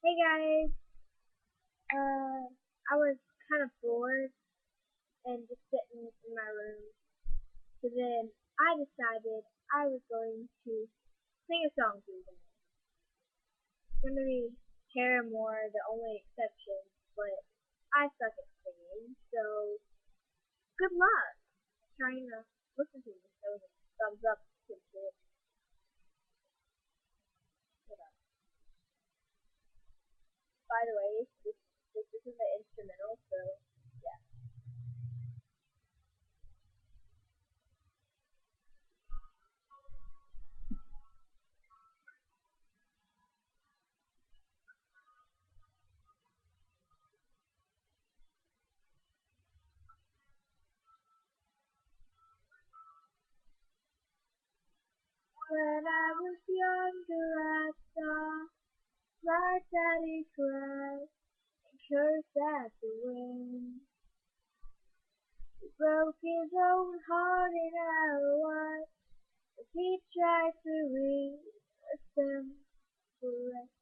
Hey guys, I was kind of bored and just sitting in my room. So then I decided I was going to sing a song for you guys. It's going to be Paramore, the only exception, but I suck at singing, so good luck trying to listen to me. So thumbs up to it. By the way, this isn't the instrumental, so yeah. When I was younger, I saw my daddy cry and curse at the wind. He broke his own heart and I watched as he tried to reassemble it.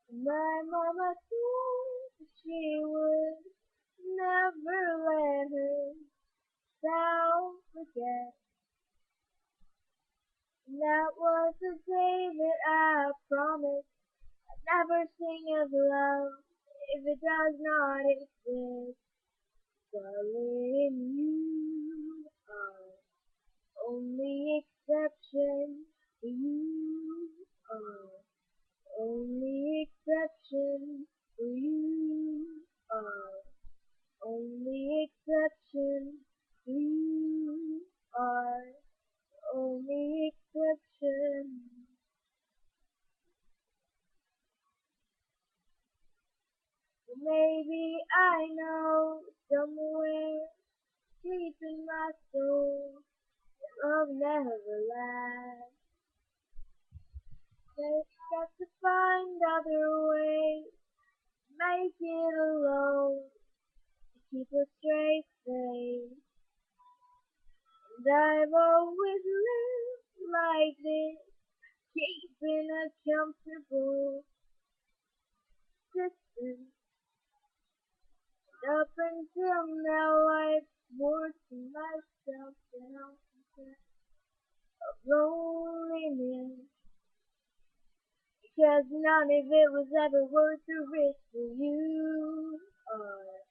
My mama swore that she would never let herself forget. And that was the day that I promised I'd never sing of love if it does not exist. Darling, you are only exception. You are only exception. You are only exception. You are only exception. Maybe I know somewhere deep in my soul love never lasts. They've got to find other ways, make it alone, to keep a straight face. And I've always lived like this, keeping a comfortable distance. And up until now I've sworn to myself that I'll forget of loneliness. Cause none of it was ever worth the risk for you. Are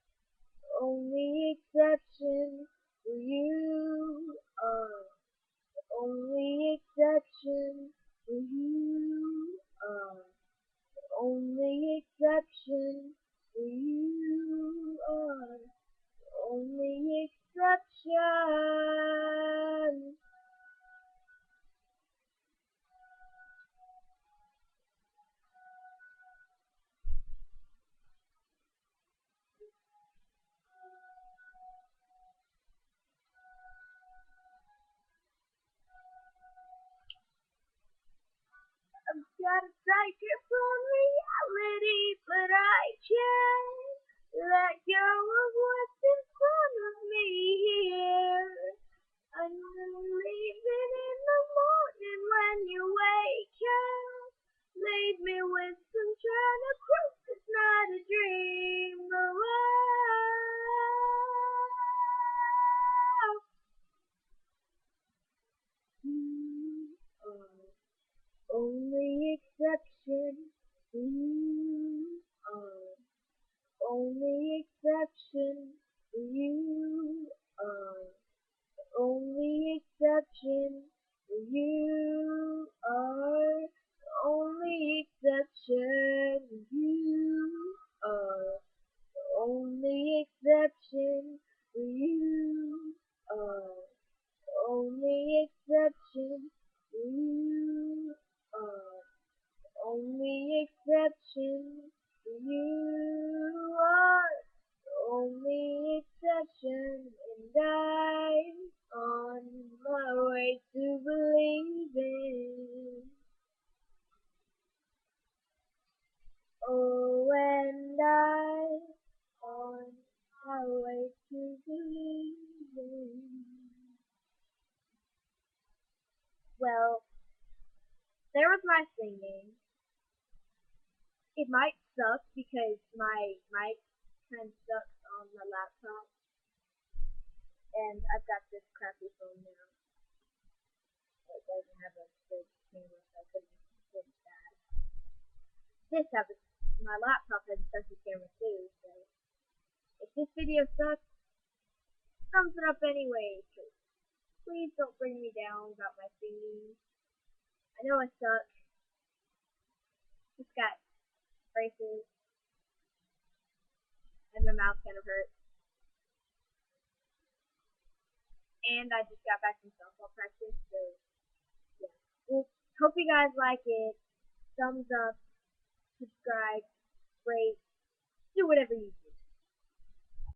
only exception for you. Are only exception for you. Are only exception for you. Are only exception. I've got a psychic from reality, but I can't let go of what's in front of me here. I'm leaving in the morning when you wake up. Leave me with some trying to prove it's not a dream. Oh, you are only exception. You are only exception. You are only exception. You are only exception. You are only exception. You are only exception. You are only exception. You are only exception. And I'm on my way to believing. Oh, and I'm on my way to believing. Well, there was my singing. It might suck because my mic kind of sucks on my laptop, and I've got this crappy phone now. It doesn't have a good camera, so I couldn't fix that. This has my laptop has a sucky camera too, so if this video sucks, thumbs it up anyway. Please don't bring me down about my singing. I know I suck. Just got braces, and my mouth kind of hurts. And I just got back from softball practice, so yeah. Well, hope you guys like it. Thumbs up, subscribe, rate, do whatever you do.